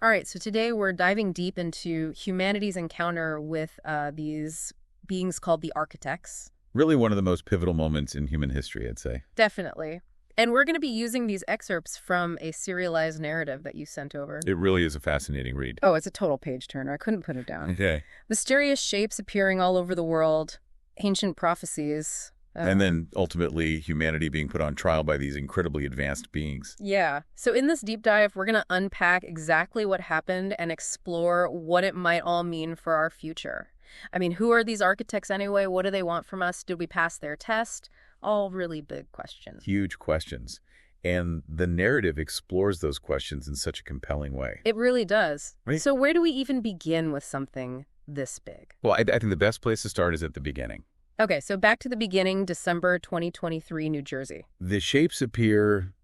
All right, so today we're diving deep into humanity's encounter with these beings called the architects. Really one of the most pivotal moments in human history, I'd say. Definitely. And we're going to be using these excerpts from a serialized narrative that you sent over. It really is a fascinating read. Oh, it's a total page turner. I couldn't put it down. Okay. Mysterious shapes appearing all over the world, ancient prophecies. And then ultimately humanity being put on trial by these incredibly advanced beings. Yeah. So in this deep dive, we're going to unpack exactly what happened and explore what it might all mean for our future. I mean, who are these architects anyway? What do they want from us? Did we pass their test? All really big questions. Huge questions. And the narrative explores those questions in such a compelling way. It really does. Right. So where do we even begin with something this big? Well, I think the best place to start is at the beginning. Okay, so back to the beginning, December 2023, New Jersey. The shapes appear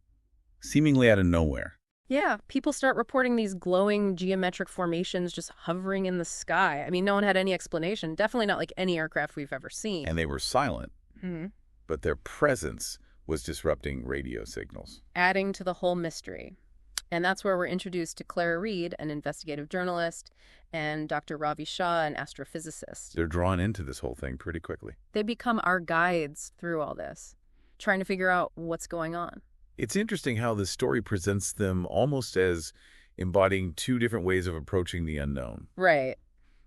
seemingly out of nowhere. Yeah, people start reporting these glowing geometric formations just hovering in the sky. I mean, no one had any explanation. Definitely not like any aircraft we've ever seen. And they were silent, Mm-hmm. but their presence was disrupting radio signals. Adding to the whole mystery. And that's where we're introduced to Clara Reed, an investigative journalist, and Dr. Ravi Shah, an astrophysicist. They're drawn into this whole thing pretty quickly. They become our guides through all this, trying to figure out what's going on. It's interesting how the story presents them almost as embodying two different ways of approaching the unknown. Right.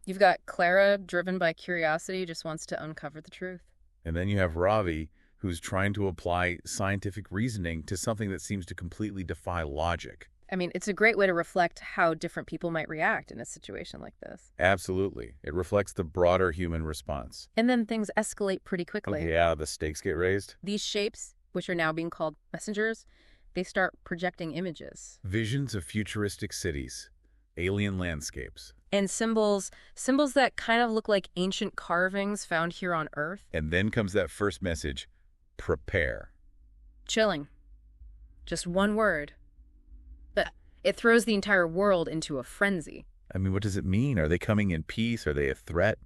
You've got Clara, driven by curiosity, just wants to uncover the truth. And then you have Ravi, who's trying to apply scientific reasoning to something that seems to completely defy logic. I mean, it's a great way to reflect how different people might react in a situation like this. Absolutely. It reflects the broader human response. And then things escalate pretty quickly. Yeah, the stakes get raised. These shapes, which are now being called messengers, they start projecting images. Visions of futuristic cities, alien landscapes. And symbols that kind of look like ancient carvings found here on Earth. And then comes that first message, prepare. Chilling. Just one word. But it throws the entire world into a frenzy. I mean, what does it mean? Are they coming in peace? Are they a threat?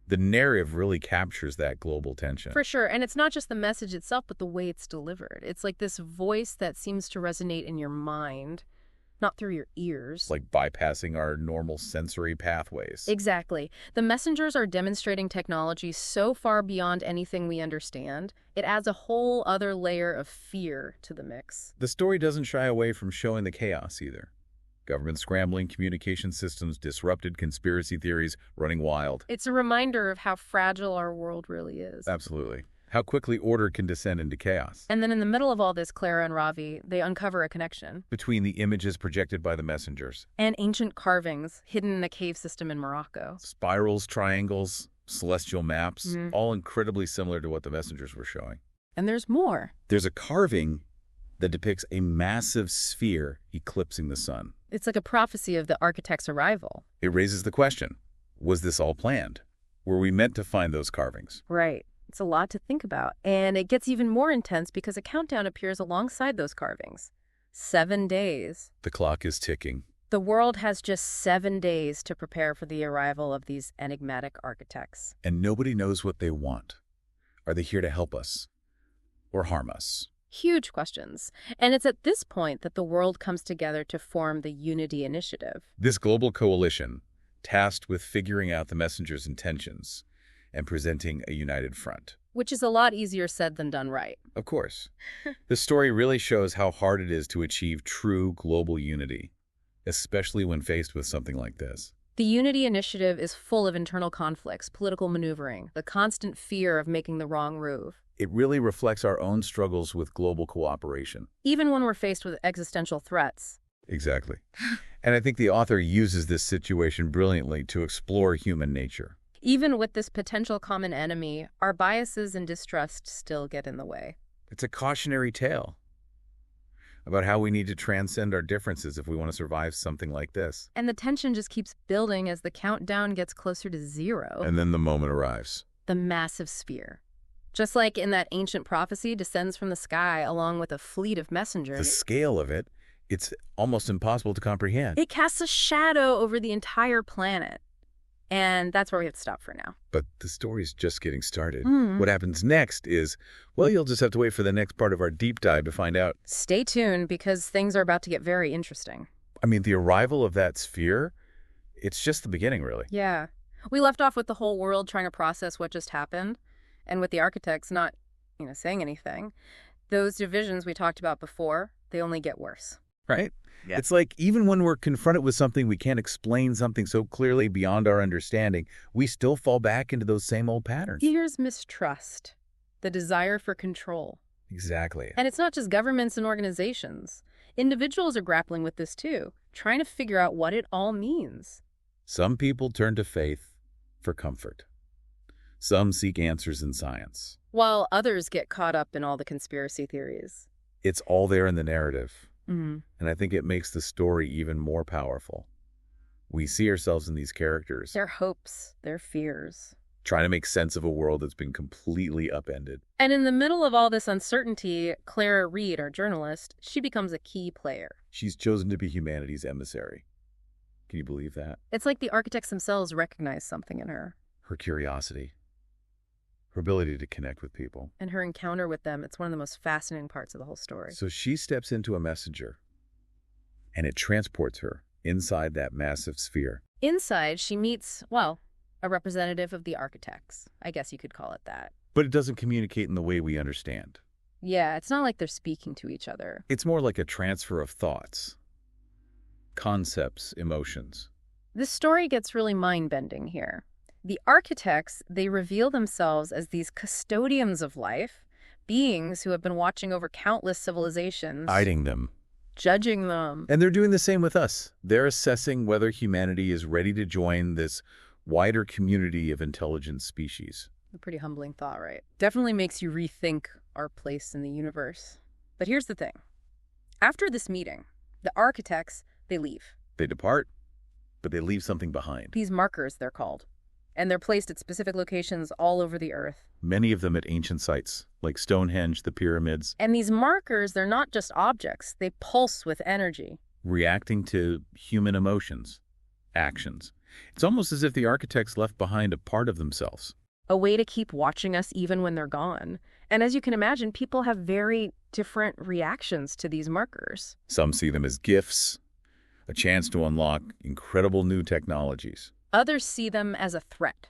The narrative really captures that global tension. For sure. And it's not just the message itself, but the way it's delivered. It's like this voice that seems to resonate in your mind, not through your ears. Like bypassing our normal sensory pathways. Exactly. The messengers are demonstrating technology so far beyond anything we understand. It adds a whole other layer of fear to the mix. The story doesn't shy away from showing the chaos either. Government scrambling, communication systems disrupted, conspiracy theories running wild. It's a reminder of how fragile our world really is. Absolutely. How quickly order can descend into chaos. And then in the middle of all this, Clara and Ravi, they uncover a connection Between the images projected by the messengers. and ancient carvings hidden in a cave system in Morocco. Spirals, triangles, celestial maps, all incredibly similar to what the messengers were showing. And there's more. There's a carving that depicts a massive sphere eclipsing the sun. It's like a prophecy of the architect's arrival. It raises the question, was this all planned? Were we meant to find those carvings? Right. It's a lot to think about. And it gets even more intense because a countdown appears alongside those carvings. 7 days. The clock is ticking. The world has just 7 days to prepare for the arrival of these enigmatic architects. And nobody knows what they want. Are they here to help us or harm us? Huge questions. And it's at this point that the world comes together to form the Unity Initiative. This global coalition, tasked with figuring out the messenger's intentions and presenting a united front. Which is a lot easier said than done right. Of course. The story really shows how hard it is to achieve true global unity, especially when faced with something like this. The Unity Initiative is full of internal conflicts, political maneuvering, the constant fear of making the wrong move. It really reflects our own struggles with global cooperation. Even when we're faced with existential threats. Exactly. And I think the author uses this situation brilliantly to explore human nature. Even with this potential common enemy, our biases and distrust still get in the way. It's a cautionary tale about how we need to transcend our differences if we want to survive something like this. And the tension just keeps building as the countdown gets closer to 0. And then the moment arrives. The massive sphere. Just like in that ancient prophecy, descends from the sky along with a fleet of messengers. The scale of it, it's almost impossible to comprehend. It casts a shadow over the entire planet. And that's where we have to stop for now. But the story's just getting started. Mm. What happens next is, well, you'll just have to wait for the next part of our deep dive to find out. Stay tuned because things are about to get very interesting. I mean, the arrival of that sphere, it's just the beginning, really. Yeah. We left off with the whole world trying to process what just happened, and with the architects not, saying anything. Those divisions we talked about before, they only get worse. Right? Yeah. It's like even when we're confronted with something we can't explain something so clearly beyond our understanding, we still fall back into those same old patterns. Here's mistrust, the desire for control. Exactly. And it's not just governments and organizations. Individuals are grappling with this too, trying to figure out what it all means. Some people turn to faith for comfort. Some seek answers in science. While others get caught up in all the conspiracy theories. It's all there in the narrative. Mm-hmm. And I think it makes the story even more powerful. We see ourselves in these characters, Their hopes, their fears. trying to make sense of a world that's been completely upended. And in the middle of all this uncertainty, Clara Reed, our journalist, she becomes a key player. She's chosen to be humanity's emissary. Can you believe that? It's like the architects themselves recognize something in her. Her curiosity, her ability to connect with people. And her encounter with them, it's one of the most fascinating parts of the whole story. So she steps into a messenger, and it transports her inside that massive sphere. Inside, she meets, well, a representative of the architects. I guess you could call it that. But it doesn't communicate in the way we understand. Yeah, it's not like they're speaking to each other. It's more like a transfer of thoughts, concepts, emotions. This story gets really mind-bending here. The architects, they reveal themselves as these custodians of life, beings who have been watching over countless civilizations, Guiding them. judging them. And they're doing the same with us. They're assessing whether humanity is ready to join this wider community of intelligent species. A pretty humbling thought, right? Definitely makes you rethink our place in the universe. But here's the thing. After this meeting, the architects, they leave. They depart, but they leave something behind. These markers, they're called. And they're placed at specific locations all over the Earth. Many of them at ancient sites, like Stonehenge, the pyramids, And these markers, they're not just objects. They pulse with energy. reacting to human emotions, actions. It's almost as if the architects left behind a part of themselves. A way to keep watching us even when they're gone. And as you can imagine, people have very different reactions to these markers. Some see them as gifts, a chance to unlock incredible new technologies. Others see them as a threat,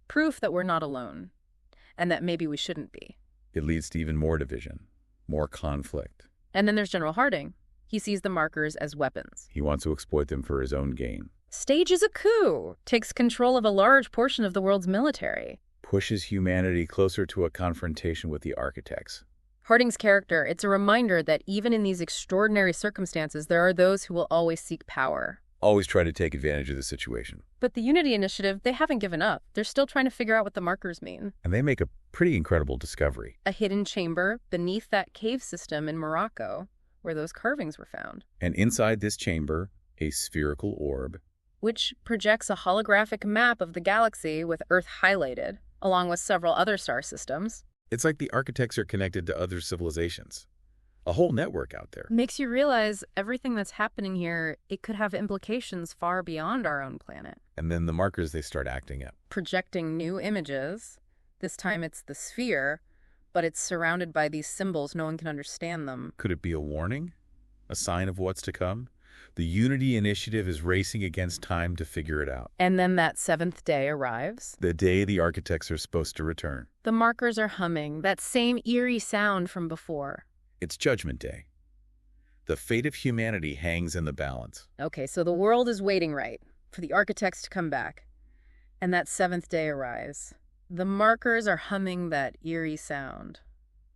proof that we're not alone, and that maybe we shouldn't be. It leads to even more division, more conflict. And then there's General Harding. He sees the markers as weapons. He wants to exploit them for his own gain. Stages a coup, takes control of a large portion of the world's military. Pushes humanity closer to a confrontation with the architects. Harding's character, it's a reminder that even in these extraordinary circumstances, there are those who will always seek power. Always try to take advantage of the situation. But the Unity Initiative, they haven't given up. They're still trying to figure out what the markers mean. And they make a pretty incredible discovery. A hidden chamber beneath that cave system in Morocco, where those carvings were found, And inside this chamber, a spherical orb. which projects a holographic map of the galaxy with Earth highlighted, along with several other star systems. It's like the architects are connected to other civilizations. A whole network out there. Makes you realize everything that's happening here, it could have implications far beyond our own planet. And then the markers, they start acting up. Projecting new images. This time it's the sphere, but it's surrounded by these symbols. No one can understand them. Could it be a warning? A sign of what's to come? The Unity Initiative is racing against time to figure it out. And then that seventh day arrives. The day the architects are supposed to return. The markers are humming, that same eerie sound from before. It's Judgment Day. The fate of humanity hangs in the balance. Okay, so the world is waiting, right, for the architects to come back. And that seventh day arrives. The markers are humming that eerie sound.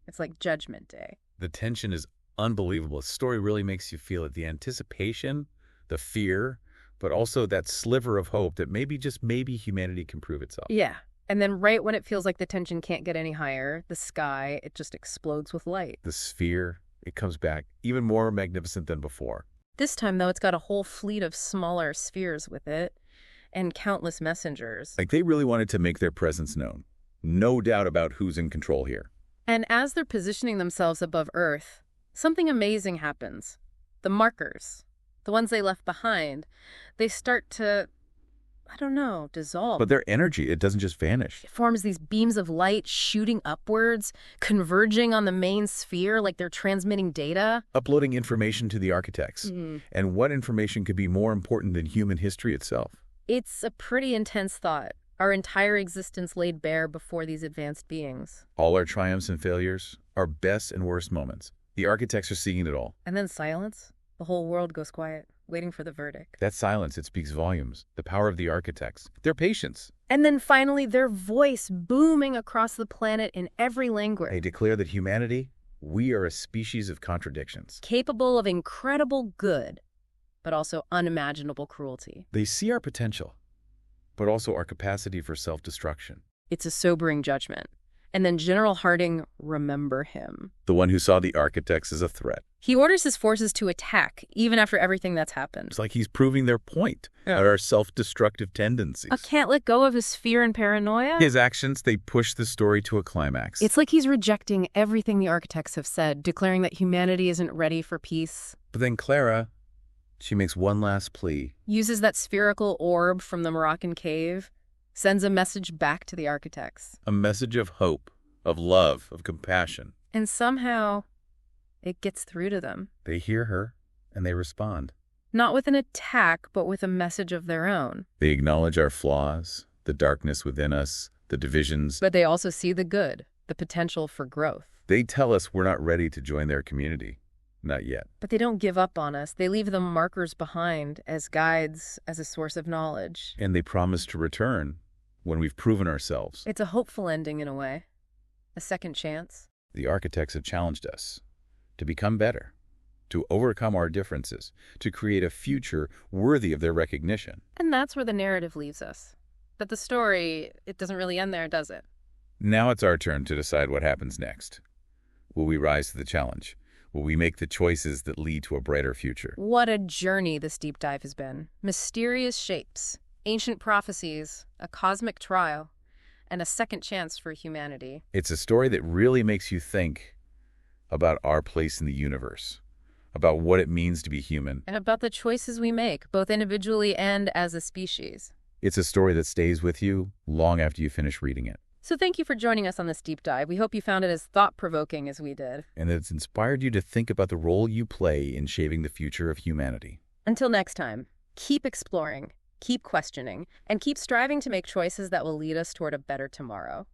It's like Judgment Day. The tension is unbelievable. The story really makes you feel it. The anticipation, the fear, but also that sliver of hope that maybe, just maybe, humanity can prove itself. Yeah. And then right when it feels like the tension can't get any higher, the sky, it just explodes with light. The sphere, it comes back even more magnificent than before. This time, though, it's got a whole fleet of smaller spheres with it and countless messengers. Like they really wanted to make their presence known. No doubt about who's in control here. And as they're positioning themselves above Earth, something amazing happens. The markers, the ones they left behind, they start to I don't know, dissolve. But their energy, it doesn't just vanish. It forms these beams of light shooting upwards, converging on the main sphere like they're transmitting data. Uploading information to the architects. And what information could be more important than human history itself? It's a pretty intense thought. Our entire existence laid bare before these advanced beings. All our triumphs and failures, our best and worst moments. The architects are seeing it all. And then silence. The whole world goes quiet, waiting for the verdict. That silence, it speaks volumes. The power of the architects. Their patience. And then finally, their voice booming across the planet in every language. They declare that humanity, we are a species of contradictions. Capable of incredible good, but also unimaginable cruelty. They see our potential, but also our capacity for self-destruction. It's a sobering judgment. And then General Harding, remember him. The one who saw the architects as a threat. He orders his forces to attack, even after everything that's happened. It's like he's proving their point, our self-destructive tendencies. I can't let go of his fear and paranoia. His actions, they push the story to a climax. It's like he's rejecting everything the architects have said, declaring that humanity isn't ready for peace. But then Clara, she makes one last plea. Uses that spherical orb from the Moroccan cave, sends a message back to the architects. A message of hope, of love, of compassion. And somehow, it gets through to them. They hear her, and they respond. Not with an attack, but with a message of their own. They acknowledge our flaws, the darkness within us, the divisions. But they also see the good, the potential for growth. They tell us we're not ready to join their community. Not yet. But they don't give up on us. They leave the markers behind as guides, as a source of knowledge. And they promise to return when we've proven ourselves. It's a hopeful ending in a way. A second chance. The architects have challenged us to become better, to overcome our differences, to create a future worthy of their recognition. And that's where the narrative leaves us. But the story, it doesn't really end there, does it? Now it's our turn to decide what happens next. Will we rise to the challenge? Will we make the choices that lead to a brighter future? What a journey this deep dive has been. Mysterious shapes, ancient prophecies, a cosmic trial, and a second chance for humanity. It's a story that really makes you think about our place in the universe, about what it means to be human. And about the choices we make, both individually and as a species. It's a story that stays with you long after you finish reading it. So thank you for joining us on this deep dive. We hope you found it as thought-provoking as we did. And that it's inspired you to think about the role you play in shaping the future of humanity. Until next time, keep exploring, keep questioning, and keep striving to make choices that will lead us toward a better tomorrow.